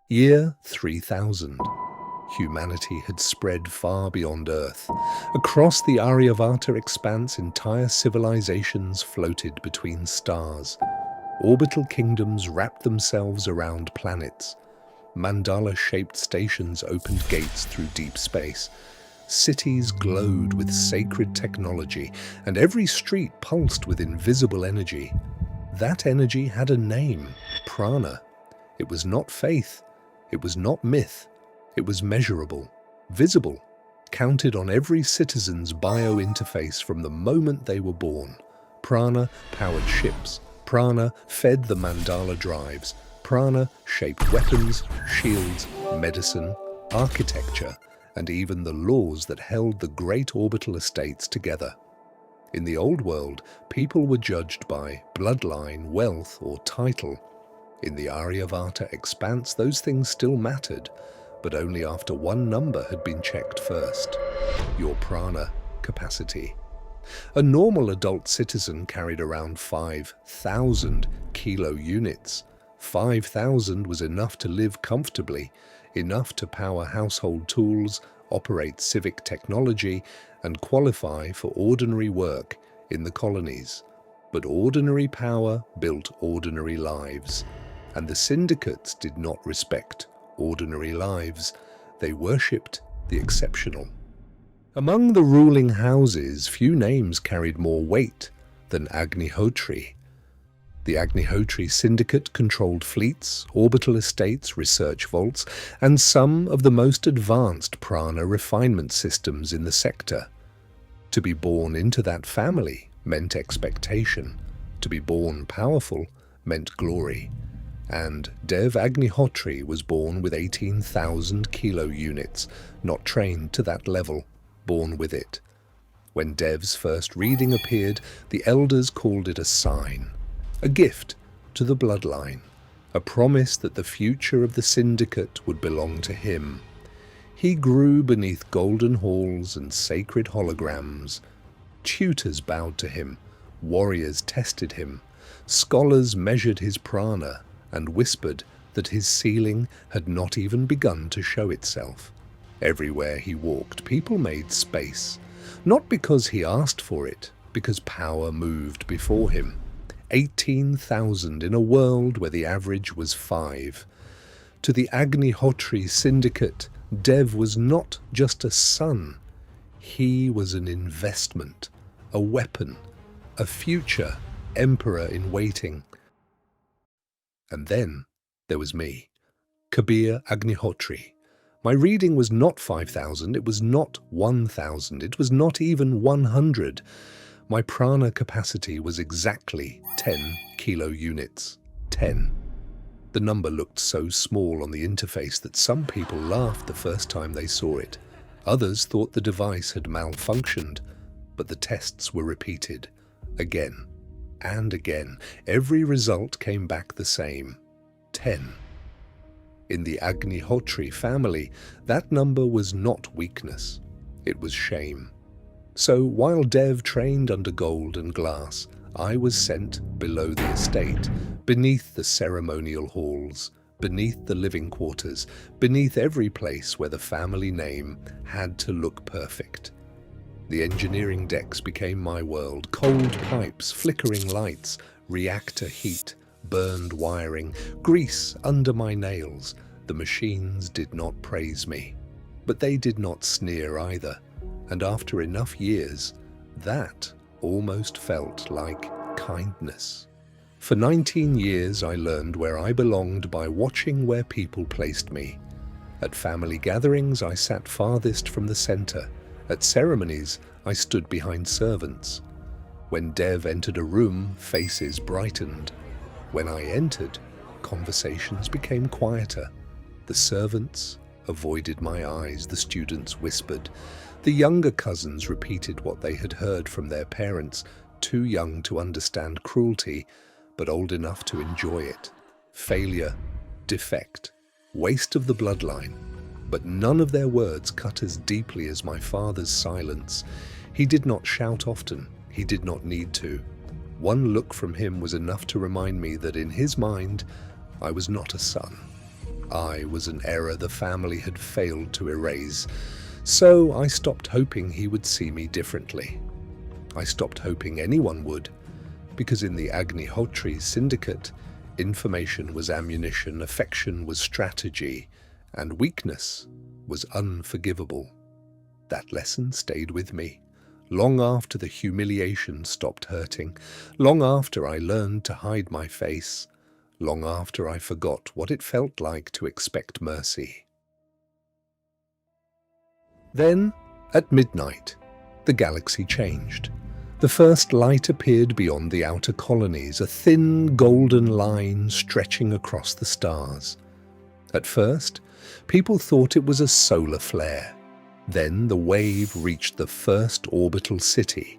Year 3000. Humanity had spread far beyond Earth. Across the Aryavarta Expanse, entire civilizations floated between stars. Orbital kingdoms wrapped themselves around planets. Mandala-shaped stations opened gates through deep space. Cities glowed with sacred technology, and every street pulsed with invisible energy. That energy had a name, Prana. It was not faith. It was not myth. It was measurable, visible, counted on every citizen's bio-interface from the moment they were born. Prana powered ships. Prana fed the mandala drives. Prana shaped weapons, shields, medicine, architecture, and even the laws that held the great orbital estates together. In the old world, people were judged by bloodline, wealth, or title. In the Aryavarta Expanse, those things still mattered, but only after one number had been checked first: your prana capacity. A normal adult citizen carried around 5,000 kilo units. 5,000 was enough to live comfortably, enough to power household tools, operate civic technology, and qualify for ordinary work in the colonies. But ordinary power built ordinary lives, and the syndicates did not respect ordinary lives. They worshipped the exceptional. Among the ruling houses, few names carried more weight than Agnihotri. The Agnihotri Syndicate controlled fleets, orbital estates, research vaults, and some of the most advanced prana refinement systems in the sector. To be born into that family meant expectation. To be born powerful meant glory. And Dev Agnihotri was born with 18,000 kilo units, not trained to that level, born with it. When Dev's first reading appeared, the elders called it a sign, a gift to the bloodline, a promise that the future of the syndicate would belong to him. He grew beneath golden halls and sacred holograms. Tutors bowed to him, warriors tested him, scholars measured his prana, and whispered that his ceiling had not even begun to show itself. Everywhere he walked, people made space, not because he asked for it, because power moved before him. 18,000 in a world where the average was 5. To the Agnihotri Syndicate, Dev was not just a son. He was an investment, a weapon, a future emperor in waiting. And then there was me, Kabir Agnihotri. My reading was not 5,000, it was not 1,000, it was not even 100. My prana capacity was exactly 10 kilo units. 10. The number looked so small on the interface that some people laughed the first time they saw it. Others thought the device had malfunctioned, but the tests were repeated again and again. Every result came back the same: 10. In the Agnihotri family, that number was not weakness, it was shame. So while Dev trained under gold and glass, I was sent below the estate, beneath the ceremonial halls, beneath the living quarters, beneath every place where the family name had to look perfect. The engineering decks became my world: cold pipes, flickering lights, reactor heat, burned wiring, grease under my nails. The machines did not praise me, but they did not sneer either. And after enough years, that almost felt like kindness. For 19 years, I learned where I belonged by watching where people placed me. At family gatherings, I sat farthest from the center. At ceremonies, I stood behind servants. When Dev entered a room, faces brightened. When I entered, conversations became quieter. The servants avoided my eyes, the students whispered. The younger cousins repeated what they had heard from their parents, too young to understand cruelty, but old enough to enjoy it. Failure, defect, waste of the bloodline. But none of their words cut as deeply as my father's silence. He did not shout often. He did not need to. One look from him was enough to remind me that in his mind, I was not a son. I was an error the family had failed to erase, so I stopped hoping he would see me differently. I stopped hoping anyone would, because in the Agnihotri Syndicate, information was ammunition, affection was strategy, and weakness was unforgivable. That lesson stayed with me, long after the humiliation stopped hurting, long after I learned to hide my face, long after I forgot what it felt like to expect mercy. Then, at midnight, the galaxy changed. The first light appeared beyond the outer colonies, a thin golden line stretching across the stars. At first, people thought it was a solar flare. Then the wave reached the first orbital city,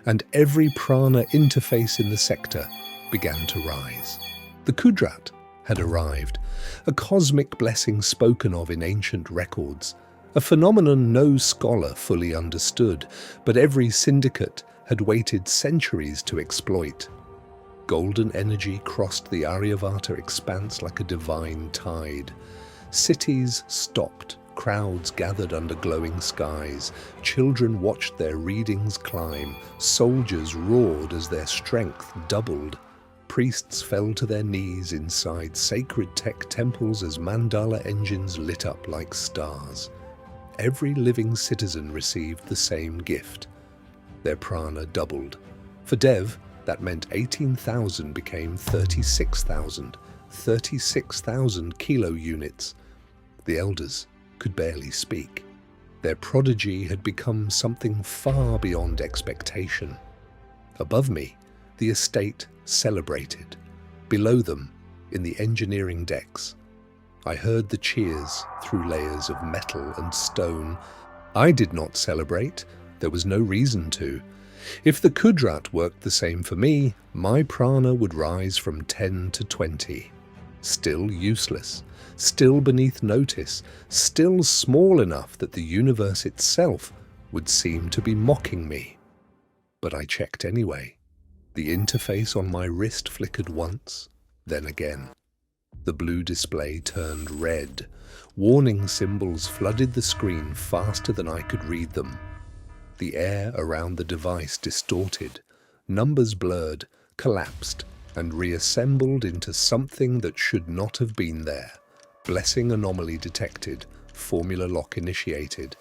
and every Prana interface in the sector began to rise. The Kudrat had arrived, a cosmic blessing spoken of in ancient records, a phenomenon no scholar fully understood, but every syndicate had waited centuries to exploit. Golden energy crossed the Aryavarta Expanse like a divine tide. Cities stopped, crowds gathered under glowing skies, children watched their readings climb, soldiers roared as their strength doubled. Priests fell to their knees inside sacred tech temples as mandala engines lit up like stars. Every living citizen received the same gift. Their prana doubled. For Dev, that meant 18,000 became 36,000, 36,000 kilo units. The elders could barely speak. Their prodigy had become something far beyond expectation. Above me, the estate celebrated. Below them, in the engineering decks, I heard the cheers through layers of metal and stone. I did not celebrate. There was no reason to. If the Kudrat worked the same for me, my prana would rise from 10 to 20. Still useless, still beneath notice, still small enough that the universe itself would seem to be mocking me. But I checked anyway. The interface on my wrist flickered once, then again. The blue display turned red. Warning symbols flooded the screen faster than I could read them. The air around the device distorted. Numbers blurred, collapsed, and reassembled into something that should not have been there. Blessing anomaly detected. Formula lock initiated.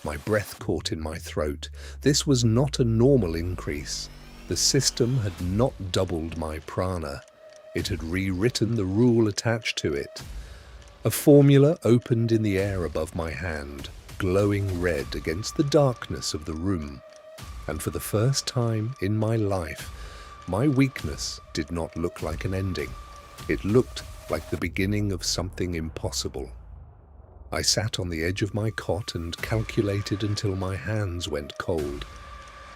My breath caught in my throat. This was not a normal increase. The system had not doubled my prana. It had rewritten the rule attached to it. A formula opened in the air above my hand, glowing red against the darkness of the room. And for the first time in my life, my weakness did not look like an ending. It looked like the beginning of something impossible. I sat on the edge of my cot and calculated until my hands went cold.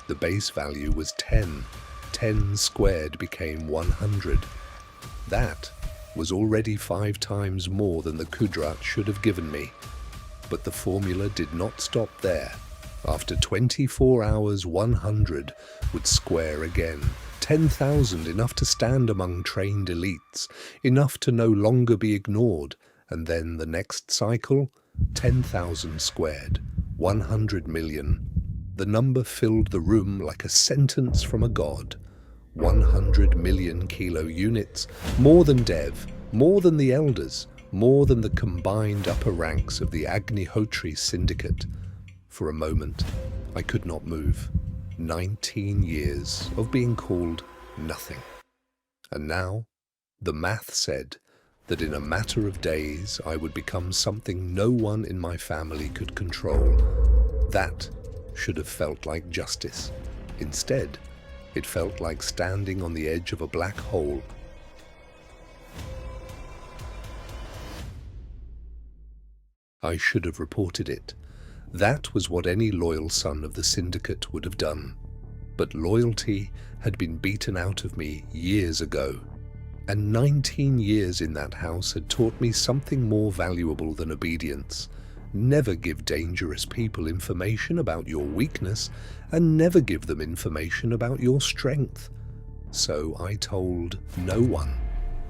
The base value was 10. 10 squared became 100. That was already 5 times more than the Kudrat should have given me. But the formula did not stop there. After 24 hours, 100 would square again. 10,000, enough to stand among trained elites, enough to no longer be ignored. And then the next cycle, 10,000 squared, 100 million. The number filled the room like a sentence from a god. 100 million kilo units, more than Dev, more than the elders, more than the combined upper ranks of the Agnihotri Syndicate. For a moment, I could not move. 19 years of being called nothing. And now, the math said that in a matter of days I would become something no one in my family could control. That should have felt like justice. Instead, it felt like standing on the edge of a black hole. I should have reported it. That was what any loyal son of the Syndicate would have done. But loyalty had been beaten out of me years ago. And 19 years in that house had taught me something more valuable than obedience. Never give dangerous people information about your weakness, and never give them information about your strength. So I told no one.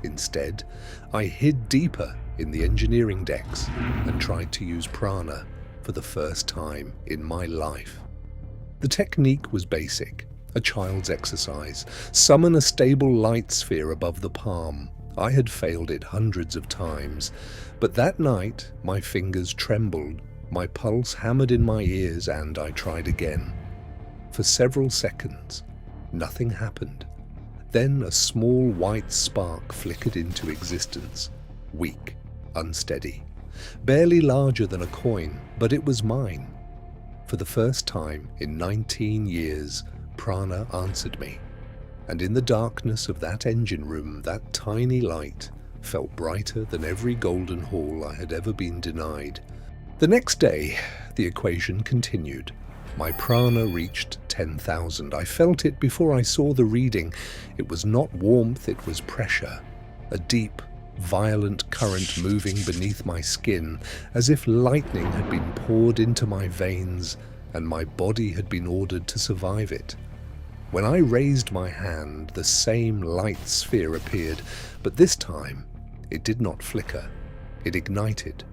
Instead, I hid deeper in the engineering decks and tried to use Prana for the first time in my life. The technique was basic, a child's exercise. Summon a stable light sphere above the palm. I had failed it hundreds of times, but that night my fingers trembled, my pulse hammered in my ears, and I tried again. For several seconds, nothing happened. Then a small white spark flickered into existence, weak, unsteady, barely larger than a coin, but it was mine. For the first time in 19 years, Prana answered me, and in the darkness of that engine room, that tiny light felt brighter than every golden haul I had ever been denied. The next day, the equation continued. My Prana reached 10,000. I felt it before I saw the reading. It was not warmth, it was pressure. A deep, violent current moving beneath my skin, as if lightning had been poured into my veins and my body had been ordered to survive it. When I raised my hand, the same light sphere appeared, but this time it did not flicker. It ignited.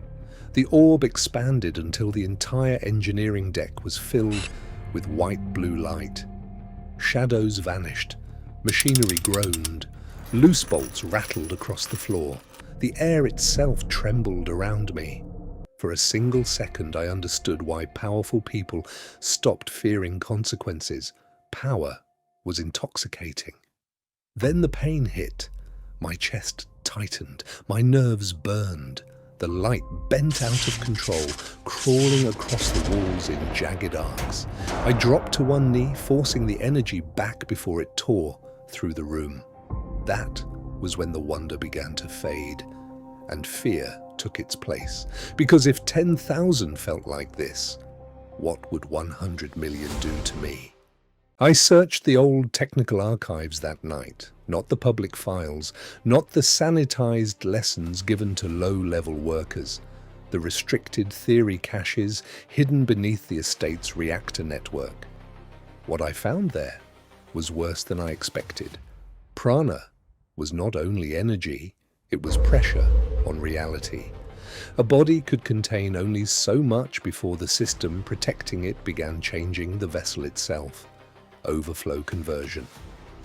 The orb expanded until the entire engineering deck was filled with white-blue light. Shadows vanished. Machinery groaned. Loose bolts rattled across the floor. The air itself trembled around me. For a single second, I understood why powerful people stopped fearing consequences. Power was intoxicating. Then the pain hit. My chest tightened. My nerves burned. The light bent out of control, crawling across the walls in jagged arcs. I dropped to one knee, forcing the energy back before it tore through the room. That was when the wonder began to fade, and fear took its place. Because if 10,000 felt like this, what would 100 million do to me? I searched the old technical archives that night, not the public files, not the sanitized lessons given to low-level workers, the restricted theory caches hidden beneath the estate's reactor network. What I found there was worse than I expected. Prana was not only energy, it was pressure on reality. A body could contain only so much before the system protecting it began changing the vessel itself. Overflow conversion.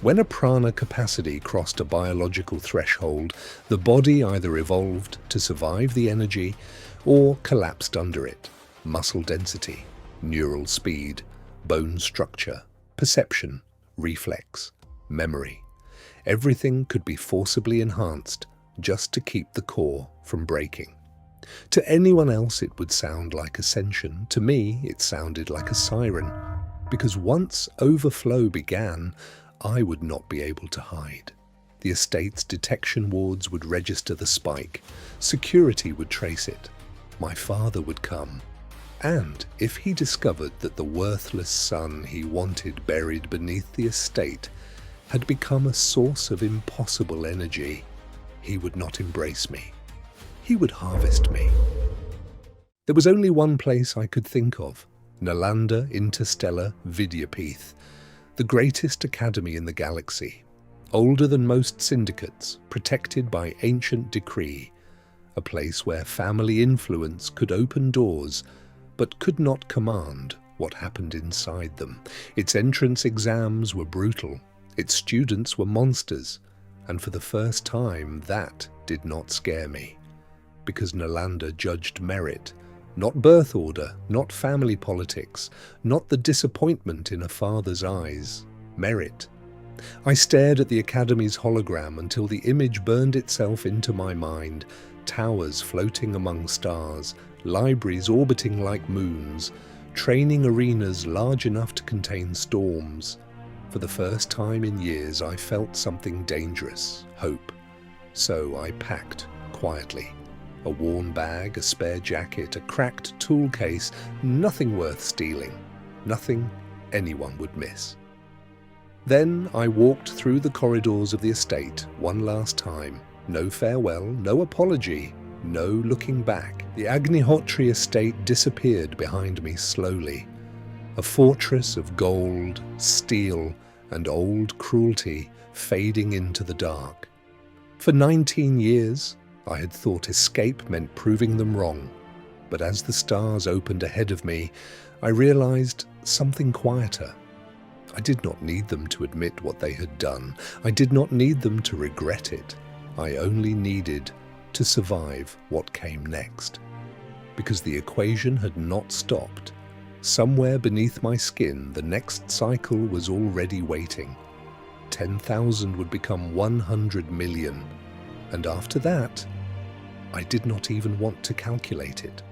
When a prana capacity crossed a biological threshold, the body either evolved to survive the energy or collapsed under it. Muscle density, neural speed, bone structure, perception, reflex, memory. Everything could be forcibly enhanced just to keep the core from breaking. To anyone else it would sound like ascension. To me, it sounded like a siren. Because once overflow began, I would not be able to hide. The estate's detection wards would register the spike. Security would trace it. My father would come. And if he discovered that the worthless son he wanted buried beneath the estate had become a source of impossible energy, he would not embrace me. He would harvest me. There was only one place I could think of. Nalanda Interstellar Vidyapith, the greatest academy in the galaxy, older than most syndicates, protected by ancient decree, a place where family influence could open doors, but could not command what happened inside them. Its entrance exams were brutal, its students were monsters, and for the first time that did not scare me, because Nalanda judged merit, not birth order, not family politics, not the disappointment in a father's eyes. Merit. I stared at the Academy's hologram until the image burned itself into my mind. Towers floating among stars, libraries orbiting like moons, training arenas large enough to contain storms. For the first time in years, I felt something dangerous, hope. So I packed quietly. A worn bag, a spare jacket, a cracked tool case, nothing worth stealing, nothing anyone would miss. Then I walked through the corridors of the estate one last time. No farewell, no apology, no looking back. The Agnihotri estate disappeared behind me slowly. A fortress of gold, steel, and old cruelty fading into the dark. For 19 years, I had thought escape meant proving them wrong. But as the stars opened ahead of me, I realized something quieter. I did not need them to admit what they had done. I did not need them to regret it. I only needed to survive what came next. Because the equation had not stopped. Somewhere beneath my skin, the next cycle was already waiting. 10,000 would become 100 million. And after that, I did not even want to calculate it.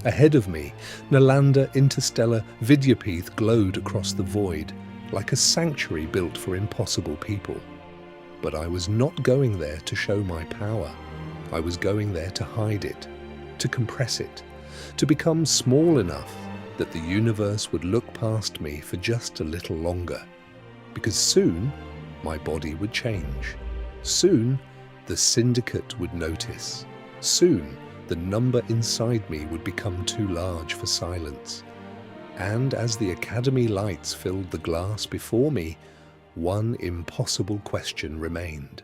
Ahead of me, Nalanda Interstellar Vidyapith glowed across the void, like a sanctuary built for impossible people. But I was not going there to show my power. I was going there to hide it, to compress it, to become small enough that the universe would look past me for just a little longer. Because soon, my body would change. Soon, the Syndicate would notice. Soon, the number inside me would become too large for silence. And as the Academy lights filled the glass before me, one impossible question remained.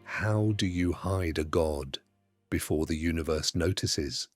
How do you hide a god before the universe notices?